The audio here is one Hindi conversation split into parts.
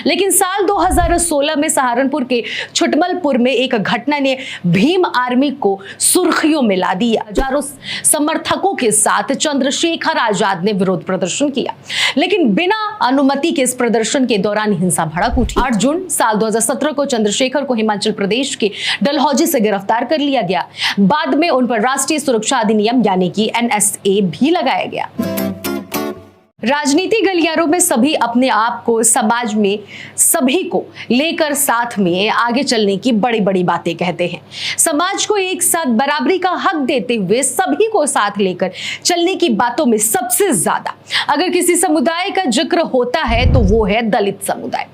लेकिन साल 2016 में सहारनपुर के छुटमलपुर में एक घटना ने भीम आर्मी को सुर्खियों में ला दिया। हजारों समर्थकों के साथ चंद्रशेखर आजाद ने विरोध प्रदर्शन किया, लेकिन बिना अनुमति के इस प्रदर्शन के दौरान हिंसा भड़क उठी। 8 जून साल 2017 को चंद्रशेखर को हिमाचल प्रदेश के डलहौजी से गिरफ्तार कर लिया गया। बाद में उन पर राष्ट्रीय सुरक्षा अधिनियम यानी कि NSA भी लगाया गया। राजनीति गलियारों में सभी अपने आप को समाज में सभी को लेकर साथ में आगे चलने की बड़ी बड़ी बातें कहते हैं। समाज को एक साथ बराबरी का हक देते हुए सभी को साथ लेकर चलने की बातों में सबसे ज्यादा अगर किसी समुदाय का जिक्र होता है तो वो है दलित समुदाय।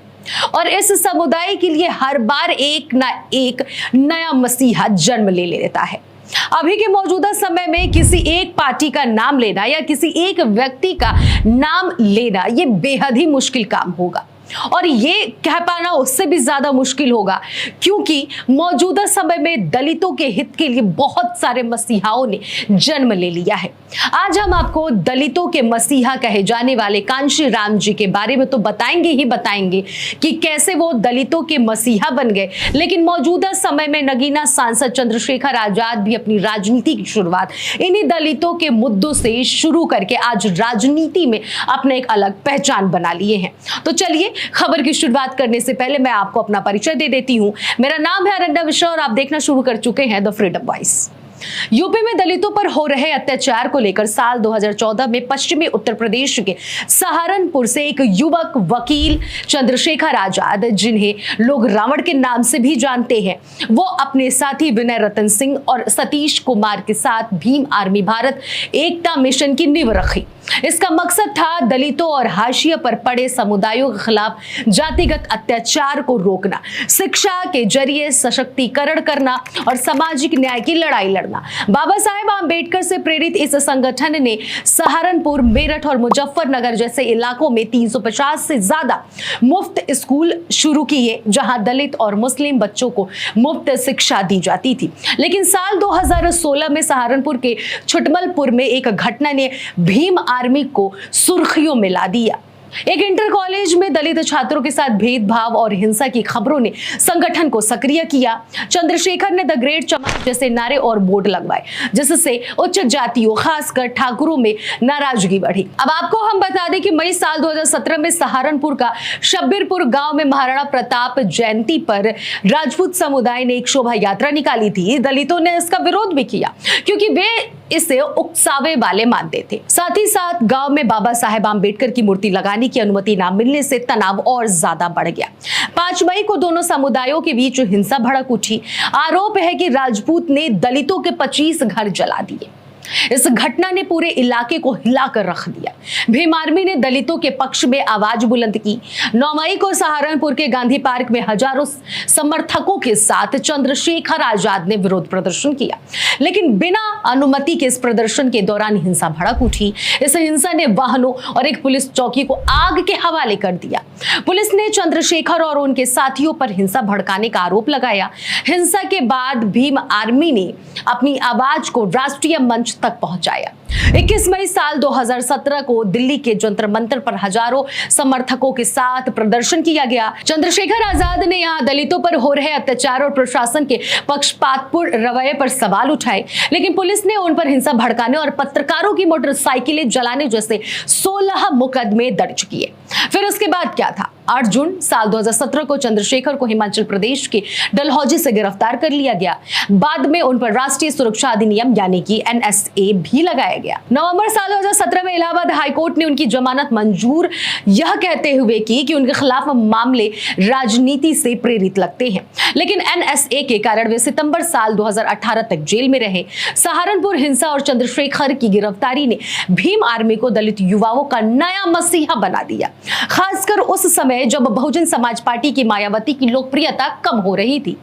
और इस समुदाय के लिए हर बार एक ना एक नया मसीहा जन्म ले लेता है। अभी के मौजूदा समय में किसी एक पार्टी का नाम लेना या किसी एक व्यक्ति का नाम लेना ये बेहद ही मुश्किल काम होगा, और ये कह पाना उससे भी ज्यादा मुश्किल होगा क्योंकि मौजूदा समय में दलितों के हित के लिए बहुत सारे मसीहाओं ने जन्म ले लिया है। आज हम आपको दलितों के मसीहा कहे जाने वाले कांशी राम जी के बारे में तो बताएंगे ही बताएंगे कि कैसे वो दलितों के मसीहा बन गए, लेकिन मौजूदा समय में नगीना सांसद चंद्रशेखर आजाद भी अपनी राजनीति की शुरुआत इन्हीं दलितों के मुद्दों से शुरू करके आज राजनीति में अपना एक अलग पहचान बना लिए हैं। तो चलिए खबर की शुरुआत करने से पहले मैं आपको अपना परिचय दे देती हूं। मेरा नाम है अरण्या मिश्रा और आप देखना शुरू कर चुके हैं द फ्रीडम वॉइस। यूपी में दलितों पर हो रहे अत्याचार को लेकर साल 2014 में पश्चिमी उत्तर प्रदेश के सहारनपुर से एक युवक वकील चंद्रशेखर आजाद, जिन्हें लोग रावण के नाम से भी जानते हैं, वो अपने साथी विनय रतन सिंह और सतीश कुमार के साथ भीम आर्मी भारत एकता मिशन की नींव रखी। इसका मकसद था दलितों और हाशिया पर पड़े समुदायों के खिलाफ जातिगत अत्याचार को रोकना, शिक्षा के जरिए सशक्तिकरण करना और सामाजिक न्याय की लड़ाई लड़ना। बाबा साहेब आंबेडकर से प्रेरित इस संगठन ने सहारनपुर, मेरठ और मुजफ्फरनगर जैसे इलाकों में 350 से ज्यादा मुफ्त स्कूल शुरू किए, जहां दलित और मुस्लिम बच्चों को मुफ्त शिक्षा दी जाती थी। लेकिन साल 2016 में सहारनपुर के छुटमलपुर में एक घटना ने भीम आर्मी को सुर्खियों में ला दिया। एक इंटर कॉलेज में दलित छात्रों के साथ भेदभाव और हिंसा की खबरों ने संगठन को सक्रिय किया। चंद्रशेखर ने द ग्रेट चमार जैसे नारे और बोर्ड लगवाए, जिससे उच्च जातियों खासकर ठाकुरों में नाराजगी बढ़ी। अब आपको हम बता दें कि मई साल 2017 में सहारनपुर का शब्बीरपुर गांव में महाराणा प्रताप जयंती पर राजपूत समुदाय ने एक शोभा यात्रा निकाली थी। दलितों ने इसका विरोध भी किया क्योंकि वे इसे उकसावे वाले मानते थे। साथ ही साथ गांव में बाबा साहेब आंबेडकर की मूर्ति लगाने की अनुमति न मिलने से तनाव और ज्यादा बढ़ गया। 5 मई को दोनों समुदायों के बीच हिंसा भड़क उठी। आरोप है कि राजपूत ने दलितों के 25 घर जला दिए। इस घटना ने पूरे इलाके को हिलाकर रख दिया। भीम आर्मी ने दलितों के पक्ष में आवाज बुलंद की। 9 मई को सहारनपुर के गांधी पार्क में हजारों समर्थकों के साथ चंद्रशेखर आजाद ने विरोध प्रदर्शन किया, लेकिन बिना अनुमति के इस प्रदर्शन के दौरान हिंसा भड़क उठी। इस हिंसा ने वाहनों और एक पुलिस चौकी को आग के हवाले कर दिया। पुलिस ने चंद्रशेखर और उनके साथियों पर हिंसा भड़काने का आरोप लगाया। हिंसा के बाद भीम आर्मी ने अपनी आवाज को राष्ट्रीय मंच तक पहुंचाया। 21 मई साल 2017 को दिल्ली के जंतर मंतर पर हजारों समर्थकों के साथ प्रदर्शन किया गया। चंद्रशेखर आजाद ने यहां दलितों पर हो रहे अत्याचार और प्रशासन के पक्षपातपूर्ण रवैये पर सवाल उठाए, लेकिन पुलिस ने उन पर हिंसा भड़काने और पत्रकारों की मोटरसाइकिलें जलाने जैसे 16 मुकदमे दर्ज किए। फिर उसके बाद क्या था? 8 जून साल 2017 को चंद्रशेखर को हिमाचल प्रदेश के डलहौजी से गिरफ्तार कर लिया गया। बाद में उन पर राष्ट्रीय सुरक्षा अधिनियम यानी कि NSA भी लगाया गया। नवंबर साल 2017 में इलाहाबाद हाईकोर्ट ने उनकी जमानत मंजूर, यह कहते हुए कि उनके खिलाफ मामले राजनीति से प्रेरित लगते हैं, लेकिन NSA के कारण वे सितंबर साल 2018 तक जेल में रहे। सहारनपुर हिंसा और चंद्रशेखर की गिरफ्तारी ने भीम आर्मी को दलित युवाओं का नया मसीहा बना दिया, खासकर उस समय जब बहुजन समाज पार्टी की मायावती की लोकप्रियता कम हो रही थी।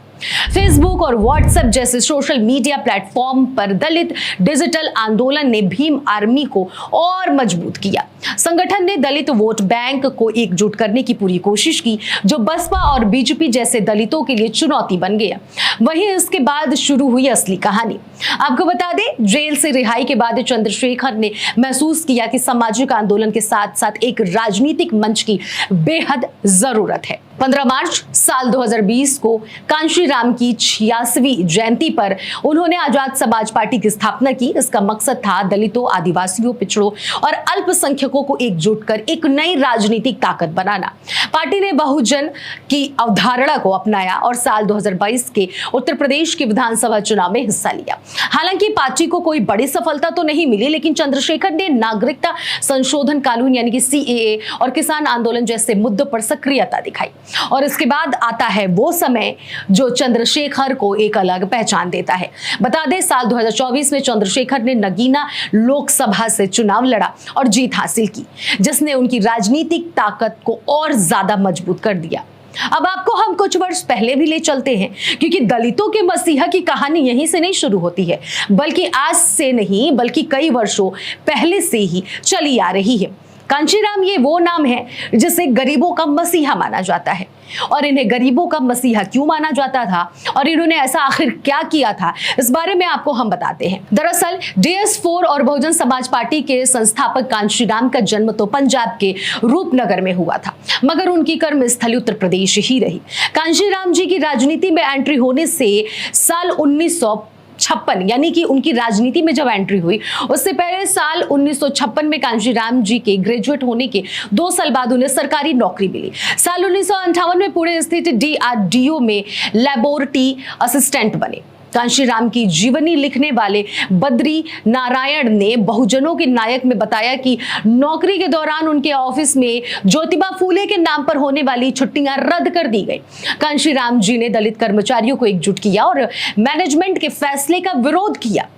फेसबुक और व्हाट्सएप जैसे सोशल मीडिया प्लेटफॉर्म पर दलित डिजिटल आंदोलन ने भीम आर्मी को और मजबूत किया। संगठन ने दलित वोट बैंक को एकजुट करने की पूरी कोशिश की, जो बसपा और बीजेपी जैसे दलितों के लिए चुनौती बन गया। वहीं इसके बाद शुरू हुई असली कहानी। आपको बता दें, जेल से रिहाई के बाद चंद्रशेखर ने महसूस किया कि सामाजिक आंदोलन के साथ साथ एक राजनीतिक मंच की बेहद जरूरत है। 15 मार्च साल 2020 को कांशीराम की 86वीं जयंती पर उन्होंने आजाद समाज पार्टी की स्थापना की। इसका मकसद था दलितों, आदिवासियों, पिछड़ों और अल्पसंख्यकों को एकजुट कर एक नई राजनीतिक ताकत बनाना। पार्टी ने बहुजन की अवधारणा को अपनाया और साल 2022 के उत्तर प्रदेश के विधानसभा चुनाव में हिस्सा लिया। हालांकि पार्टी को कोई बड़ी सफलता तो नहीं मिली, लेकिन चंद्रशेखर ने नागरिकता संशोधन कानून यानी कि CAA और किसान आंदोलन जैसे मुद्दों पर सक्रियता दिखाई। और इसके बाद आता है वो समय जो चंद्रशेखर को एक अलग पहचान देता है। बता दें, साल 2024 में चंद्रशेखर ने नगीना लोकसभा से चुनाव लड़ा और जीत हासिल की, जिसने उनकी राजनीतिक ताकत को और ज्यादा मजबूत कर दिया। अब आपको हम कुछ वर्ष पहले भी ले चलते हैं, क्योंकि दलितों के मसीहा की कहानी यहीं से नहीं शुरू होती है, बल्कि आज से नहीं बल्कि कई वर्षों पहले से ही चली आ रही है। कांशीराम ये वो नाम है जिसे गरीबों का मसीहा माना जाता है। और इन्हें गरीबों का मसीहा क्यों माना जाता था और इन्होंने ऐसा आखिर क्या किया था, इस बारे में आपको हम बताते हैं। दरअसल DS4 और बहुजन समाज पार्टी के संस्थापक कांशीराम का जन्म तो पंजाब के रूपनगर में हुआ था, मगर उनकी कर्मस्थली उत्तर प्रदेश ही रही। कांशीराम जी की राजनीति में एंट्री होने से साल 1956 यानी कि उनकी राजनीति में जब एंट्री हुई, उससे पहले साल 1956 में कांशीराम जी के ग्रेजुएट होने के 2 साल बाद उन्हें सरकारी नौकरी मिली। साल 1958 में पुणे स्थित DRDO में लैबोरेटरी असिस्टेंट बने। कांशीराम की जीवनी लिखने वाले बद्री नारायण ने बहुजनों के नायक में बताया कि नौकरी के दौरान उनके ऑफिस में ज्योतिबा फूले के नाम पर होने वाली छुट्टियां रद्द कर दी गई। कांशीराम जी ने दलित कर्मचारियों को एकजुट किया और मैनेजमेंट के फैसले का विरोध किया।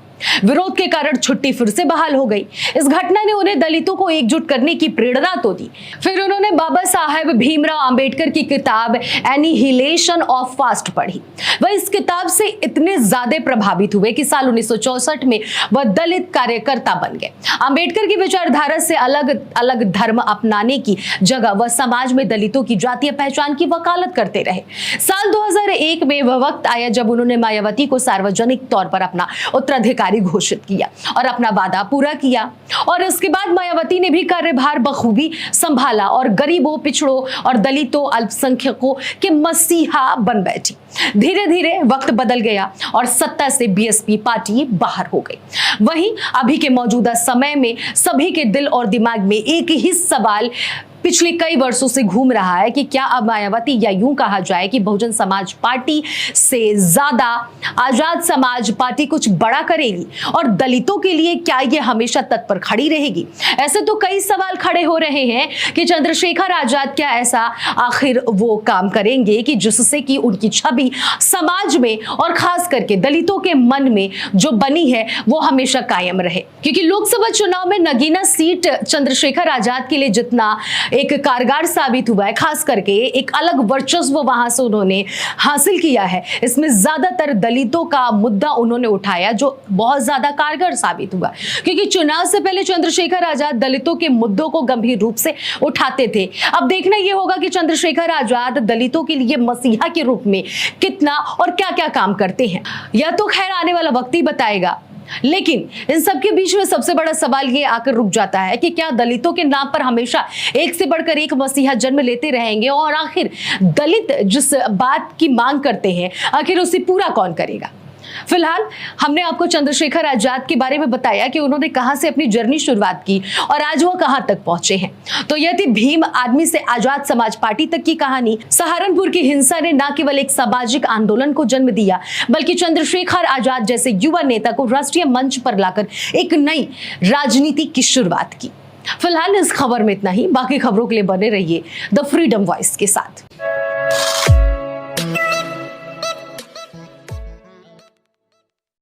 विरोध के कारण छुट्टी फिर से बहाल हो गई। इस घटना ने उन्हें दलितों को एकजुट करने की प्रेरणा तो दी। फिर उन्होंने बाबा साहेब भीमराव अंबेडकर की किताब एनिहिलेशन ऑफ कास्ट पढ़ी। वह इस किताब से इतने ज्यादा प्रभावित हुए कि साल 1964 में वह दलित कार्यकर्ता बन गए। अंबेडकर की विचारधारा से अलग अलग धर्म अपनाने की जगह वह समाज में दलितों की जातीय पहचान की वकालत करते रहे। साल 2001 में वह वक्त आया जब उन्होंने मायावती को सार्वजनिक तौर पर अपना उत्तराधिकारी घोषित किया और अपना वादा पूरा किया। और इसके बाद मायावती ने भी कार्यभार बखूबी संभाला और गरीबों, पिछड़ों और दलितों, अल्पसंख्यकों के मसीहा बन बैठी। धीरे धीरे वक्त बदल गया और सत्ता से BSP पार्टी बाहर हो गई। वहीं अभी के मौजूदा समय में सभी के दिल और दिमाग में एक ही सवाल पिछले कई वर्षों से घूम रहा है कि क्या अब मायावती, या यूं कहा जाए कि बहुजन समाज पार्टी से ज्यादा आजाद समाज पार्टी कुछ बड़ा करेगी और दलितों के लिए क्या ये हमेशा तत्पर खड़ी रहेगी? ऐसे तो कई सवाल खड़े हो रहे हैं कि चंद्रशेखर आजाद क्या ऐसा आखिर वो काम करेंगे कि जिससे कि उनकी छवि समाज में और खास करके दलितों के मन में जो बनी है वो हमेशा कायम रहे। क्योंकि लोकसभा चुनाव में नगीना सीट चंद्रशेखर आजाद के लिए जितना एक कारगर साबित हुआ है, खास करके एक अलग वर्चस्व वहां से उन्होंने हासिल किया है, इसमें ज्यादातर दलितों का मुद्दा उन्होंने उठाया जो बहुत ज्यादा कारगर साबित हुआ। क्योंकि चुनाव से पहले चंद्रशेखर आजाद दलितों के मुद्दों को गंभीर रूप से उठाते थे। अब देखना यह होगा कि चंद्रशेखर आजाद दलितों के लिए मसीहा के रूप में कितना और क्या क्या काम करते हैं, यह तो खैर आने वाला वक्त ही बताएगा। लेकिन इन सब के बीच में सबसे बड़ा सवाल ये आकर रुक जाता है कि क्या दलितों के नाम पर हमेशा एक से बढ़कर एक मसीहा जन्म लेते रहेंगे और आखिर दलित जिस बात की मांग करते हैं आखिर उसे पूरा कौन करेगा? फिलहाल हमने आपको चंद्रशेखर आजाद के बारे में बताया कि उन्होंने कहां से अपनी जर्नी शुरुआत की और आज वो कहां तक पहुंचे हैं। तो यह थी भीम आर्मी से आजाद समाज पार्टी तक की कहानी। सहारनपुर की हिंसा ने न केवल एक सामाजिक आंदोलन को जन्म दिया, बल्कि चंद्रशेखर आजाद जैसे युवा नेता को राष्ट्रीय मंच पर लाकर एक नई राजनीति की शुरुआत की। फिलहाल इस खबर में इतना ही। बाकी खबरों के लिए बने रहिए द फ्रीडम वॉइस के साथ।